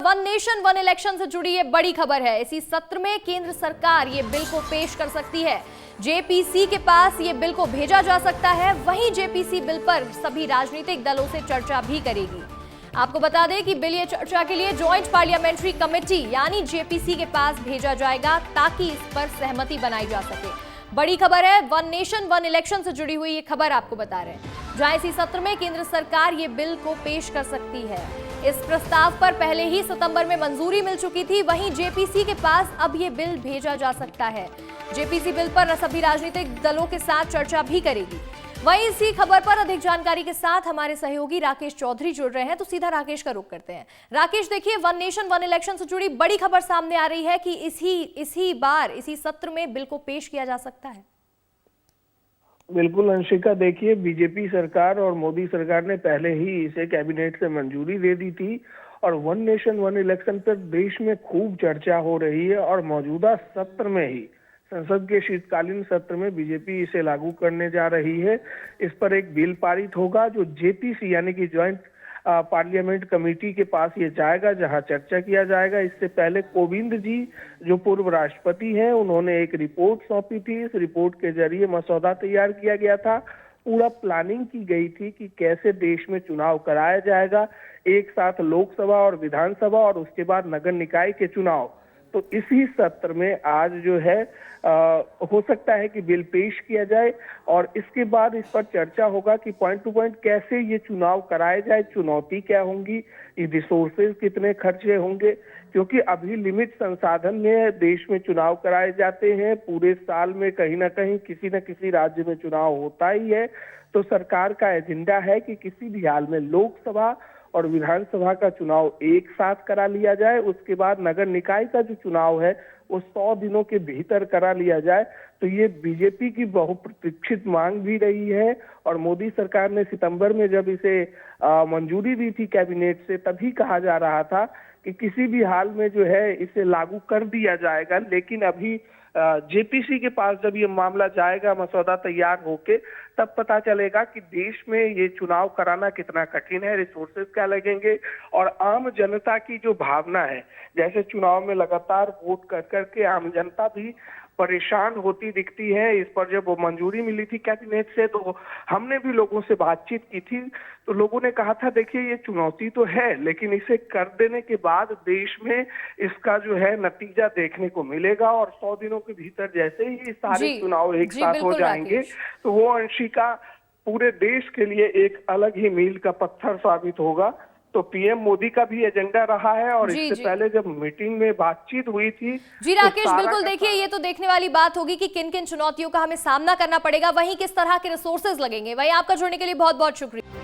One nation one election से जुड़ी ये बड़ी खबर है। इसी सत्र में केंद्र सरकार ये बिल को पेश कर सकती है। जेपीसी के पास ये बिल को भेजा जा सकता है। वहीं जेपीसी बिल पर सभी राजनीतिक दलों से चर्चा भी करेगी। आपको बता दें कि बिल ये चर्चा के लिए ज्वाइंट पार्लियामेंट्री कमेटी यानी जेपीसी के पास भेजा जाएगा ताकि इस पर सहमति बनाई जा सके। बड़ी खबर है, वन नेशन वन इलेक्शन से जुड़ी हुई ये खबर आपको बता रहे हैं, जहां इसी सत्र में केंद्र सरकार ये बिल को पेश कर सकती है। इस प्रस्ताव पर पहले ही सितंबर में मंजूरी मिल चुकी थी। वहीं जेपीसी के पास अब ये बिल भेजा जा सकता है। जेपीसी बिल पर सभी राजनीतिक दलों के साथ चर्चा भी करेगी। वहीं इसी खबर पर अधिक जानकारी के साथ हमारे सहयोगी राकेश चौधरी जुड़ रहे हैं, तो सीधा राकेश का रुख करते हैं। राकेश, देखिए, वन नेशन वन इलेक्शन से जुड़ी बड़ी खबर सामने आ रही है कि इसी सत्र में बिल को पेश किया जा सकता है। बिल्कुल अंशिका, देखिए, बीजेपी सरकार और मोदी सरकार ने पहले ही इसे कैबिनेट से मंजूरी दे दी थी और वन नेशन वन इलेक्शन पर देश में खूब चर्चा हो रही है और मौजूदा सत्र में ही संसद के शीतकालीन सत्र में बीजेपी इसे लागू करने जा रही है। इस पर एक बिल पारित होगा जो जेपीसी यानी कि ज्वाइंट पार्लियामेंट कमेटी के पास ये जाएगा, जहां चर्चा किया जाएगा। इससे पहले कोविंद जी जो पूर्व राष्ट्रपति हैं, उन्होंने एक रिपोर्ट सौंपी थी। इस रिपोर्ट के जरिए मसौदा तैयार किया गया था। पूरा प्लानिंग की गई थी कि कैसे देश में चुनाव कराया जाएगा, एक साथ लोकसभा और विधानसभा और उसके बाद नगर निकाय के चुनाव। तो इसी सत्र में आज जो है हो सकता है कि बिल पेश किया जाए और इसके बाद इस पर चर्चा होगा कि पॉइंट टू पॉइंट कैसे ये चुनाव कराए जाए, चुनौती क्या होंगी, ये रिसोर्सेज कितने खर्चे होंगे, क्योंकि अभी लिमिट संसाधन में देश में चुनाव कराए जाते हैं। पूरे साल में कहीं ना कहीं किसी न किसी राज्य में चुनाव होता ही है। तो सरकार का एजेंडा है कि किसी भी हाल में लोकसभा और विधानसभा का चुनाव एक साथ करा लिया जाए। उसके बाद नगर निकाय का जो चुनाव है वो 100 दिनों के भीतर करा लिया जाए। तो ये बीजेपी की बहुप्रतीक्षित मांग भी रही है और मोदी सरकार ने सितंबर में जब इसे मंजूरी दी थी कैबिनेट से, तभी कहा जा रहा था कि किसी भी हाल में जो है इसे लागू कर दिया जाएगा। लेकिन अभी जेपीसी के पास जब ये मामला जाएगा मसौदा तैयार होके, तब पता चलेगा कि देश में ये चुनाव कराना कितना कठिन है, रिसोर्सेज क्या लगेंगे और आम जनता की जो भावना है, जैसे चुनाव में लगातार वोट कर करके आम जनता भी परेशान होती दिखती है। इस पर जब वो मंजूरी मिली थी कैबिनेट से, तो हमने भी लोगों से बातचीत की थी, तो लोगों ने कहा था देखिए ये चुनौती तो है, लेकिन इसे कर देने के बाद देश में इसका जो है नतीजा देखने को मिलेगा और 100 दिनों के भीतर जैसे ही सारे चुनाव एक साथ हो जाएंगे तो वो अंशिका पूरे देश के लिए एक अलग ही मील का पत्थर साबित होगा। तो पीएम मोदी का भी एजेंडा रहा है और इससे पहले जब मीटिंग में बातचीत हुई थी। जी राकेश, बिल्कुल, देखिए, ये तो देखने वाली बात होगी कि किन किन चुनौतियों का हमें सामना करना पड़ेगा, वहीं किस तरह के रिसोर्सेज लगेंगे। वहीं आपका जुड़ने के लिए बहुत बहुत शुक्रिया।